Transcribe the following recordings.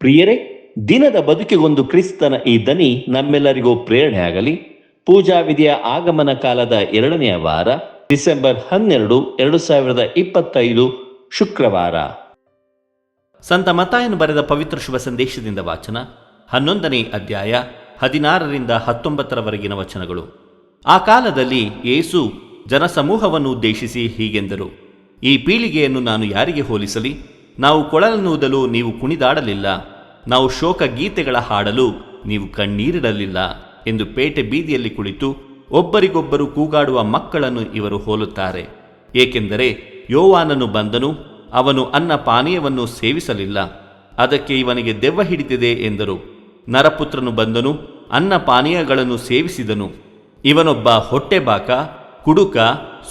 ಪ್ರಿಯರೇ, ದಿನದ ಬದುಕಿಗೊಂದು ಕ್ರಿಸ್ತನ ಈ ದನಿ ನಮ್ಮೆಲ್ಲರಿಗೂ ಪ್ರೇರಣೆಯಾಗಲಿ. ಪೂಜಾ ವಿಧಿಯ ಆಗಮನ ಕಾಲದ 2ನೆಯ ವಾರ, ಡಿಸೆಂಬರ್ 12, 2025, ಶುಕ್ರವಾರ. ಸಂತ ಮತ್ತಾಯನು ಬರೆದ ಪವಿತ್ರ ಶುಭ ಸಂದೇಶದಿಂದ ವಾಚನ, 11ನೇ ಅಧ್ಯಾಯ, 16ರಿಂದ 19ರವರೆಗಿನ ವಚನಗಳು. ಆ ಕಾಲದಲ್ಲಿ ಯೇಸು ಜನಸಮೂಹವನ್ನು ಉದ್ದೇಶಿಸಿ ಹೀಗೆಂದರು: ಈ ಪೀಳಿಗೆಯನ್ನು ನಾನು ಯಾರಿಗೆ ಹೋಲಿಸಲಿ? ನಾವು ಕೊಳಲನ್ನೂದಲು ನೀವು ಕುಣಿದಾಡಲಿಲ್ಲ, ನಾವು ಶೋಕ ಗೀತೆಗಳ ಹಾಡಲು ನೀವು ಕಣ್ಣೀರಿಡಲಿಲ್ಲ ಎಂದು ಪೇಟೆ ಬೀದಿಯಲ್ಲಿ ಕುಳಿತು ಒಬ್ಬರಿಗೊಬ್ಬರು ಕೂಗಾಡುವ ಮಕ್ಕಳನ್ನು ಇವರು ಹೋಲುತ್ತಾರೆ. ಏಕೆಂದರೆ ಯೋವಾನನು ಬಂದನು, ಅವನು ಅನ್ನ ಪಾನೀಯವನ್ನು ಸೇವಿಸಲಿಲ್ಲ, ಅದಕ್ಕೆ ಇವನಿಗೆ ದೆವ್ವ ಹಿಡಿದಿದೆ ಎಂದರು. ನರಪುತ್ರನು ಬಂದನು, ಅನ್ನ ಪಾನೀಯಗಳನ್ನು ಸೇವಿಸಿದನು, ಇವನೊಬ್ಬ ಹೊಟ್ಟೆಬಾಕ, ಕುಡುಕ,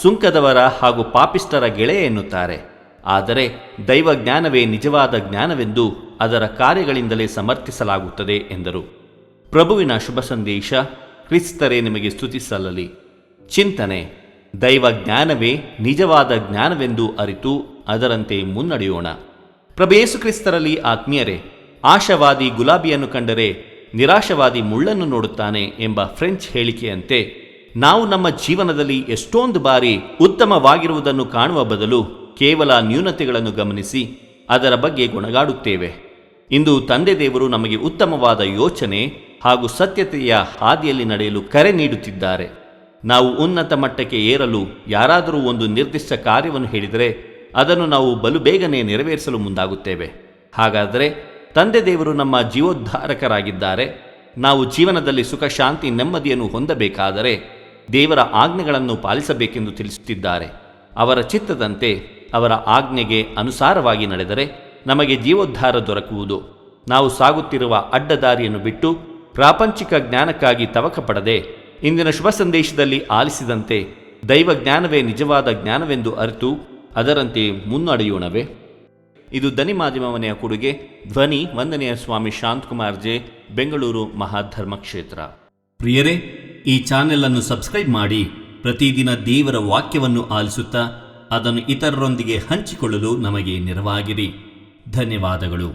ಸುಂಕದವರ ಹಾಗೂ ಪಾಪಿಷ್ಟರ ಗೆಳೆಯ ಎನ್ನುತ್ತಾರೆ. ಆದರೆ ದೈವಜ್ಞಾನವೇ ನಿಜವಾದ ಜ್ಞಾನವೆಂದು ಅದರ ಕಾರ್ಯಗಳಿಂದಲೇ ಸಮರ್ಥಿಸಲಾಗುತ್ತದೆ ಎಂದರು. ಪ್ರಭುವಿನ ಶುಭ ಸಂದೇಶ. ಕ್ರಿಸ್ತರೇ ನಿಮಗೆ ಸ್ತುತಿ ಸಲ್ಲಲಿ. ಚಿಂತನೆ: ದೈವಜ್ಞಾನವೇ ನಿಜವಾದ ಜ್ಞಾನವೆಂದು ಅರಿತು ಅದರಂತೆ ಮುನ್ನಡೆಯೋಣ. ಪ್ರಭು ಯೇಸು ಕ್ರಿಸ್ತರಲ್ಲಿ ಆತ್ಮೀಯರೇ, ಆಶಾವಾದಿ ಗುಲಾಬಿಯನ್ನು ಕಂಡರೆ ನಿರಾಶವಾದಿ ಮುಳ್ಳನ್ನು ನೋಡುತ್ತಾನೆ ಎಂಬ ಫ್ರೆಂಚ್ ಹೇಳಿಕೆಯಂತೆ ನಾವು ನಮ್ಮ ಜೀವನದಲ್ಲಿ ಎಷ್ಟೊಂದು ಬಾರಿ ಉತ್ತಮವಾಗಿರುವುದನ್ನು ಕಾಣುವ ಬದಲು ಕೇವಲ ನ್ಯೂನತೆಗಳನ್ನು ಗಮನಿಸಿ ಅದರ ಬಗ್ಗೆ ಗೊಣಗಾಡುತ್ತೇವೆ. ಇಂದು ತಂದೆ ದೇವರು ನಮಗೆ ಉತ್ತಮವಾದ ಯೋಚನೆ ಹಾಗೂ ಸತ್ಯತೆಯ ಹಾದಿಯಲ್ಲಿ ನಡೆಯಲು ಕರೆ ನೀಡುತ್ತಿದ್ದಾರೆ. ನಾವು ಉನ್ನತ ಮಟ್ಟಕ್ಕೆ ಏರಲು ಯಾರಾದರೂ ಒಂದು ನಿರ್ದಿಷ್ಟ ಕಾರ್ಯವನ್ನು ಹೇಳಿದರೆ ಅದನ್ನು ನಾವು ಬಲು ಬೇಗನೆ ನೆರವೇರಿಸಲು ಮುಂದಾಗುತ್ತೇವೆ. ಹಾಗಾದರೆ ತಂದೆ ದೇವರು ನಮ್ಮ ಜೀವೋದ್ಧಾರಕರಾಗಿದ್ದಾರೆ. ನಾವು ಜೀವನದಲ್ಲಿ ಸುಖ, ಶಾಂತಿ, ನೆಮ್ಮದಿಯನ್ನು ಹೊಂದಬೇಕಾದರೆ ದೇವರ ಆಜ್ಞೆಗಳನ್ನು ಪಾಲಿಸಬೇಕೆಂದು ತಿಳಿಸುತ್ತಿದ್ದಾರೆ. ಅವರ ಚಿತ್ತದಂತೆ ಅವರ ಆಜ್ಞೆಗೆ ಅನುಸಾರವಾಗಿ ನಡೆದರೆ ನಮಗೆ ಜೀವೋದ್ಧಾರ ದೊರಕುವುದು. ನಾವು ಸಾಗುತ್ತಿರುವ ಅಡ್ಡದಾರಿಯನ್ನು ಬಿಟ್ಟು ಪ್ರಾಪಂಚಿಕ ಜ್ಞಾನಕ್ಕಾಗಿ ತವಕ ಪಡದೆ ಇಂದಿನ ಶುಭ ಸಂದೇಶದಲ್ಲಿ ಆಲಿಸಿದಂತೆ ದೈವಜ್ಞಾನವೇ ನಿಜವಾದ ಜ್ಞಾನವೆಂದು ಅರಿತು ಅದರಂತೆ ಮುನ್ನಡೆಯೋಣವೇ? ಇದು ದನಿ ಮಾಧ್ಯಮವನೆಯ ಕೊಡುಗೆ. ಧ್ವನಿ ವಂದನೆಯ ಸ್ವಾಮಿ ಶಾಂತಕುಮಾರ್ ಜೆ, ಬೆಂಗಳೂರು ಮಹಾಧರ್ಮ ಕ್ಷೇತ್ರ. ಪ್ರಿಯರೇ, ಈ ಚಾನೆಲ್ ಅನ್ನು ಸಬ್ಸ್ಕ್ರೈಬ್ ಮಾಡಿ ಪ್ರತಿದಿನ ದೇವರ ವಾಕ್ಯವನ್ನು ಆಲಿಸುತ್ತಾ ಅದನ್ನು ಇತರರೊಂದಿಗೆ ಹಂಚಿಕೊಳ್ಳಲು ನಮಗೆ ನೆರವಾಗಿರಿ. ಧನ್ಯವಾದಗಳು.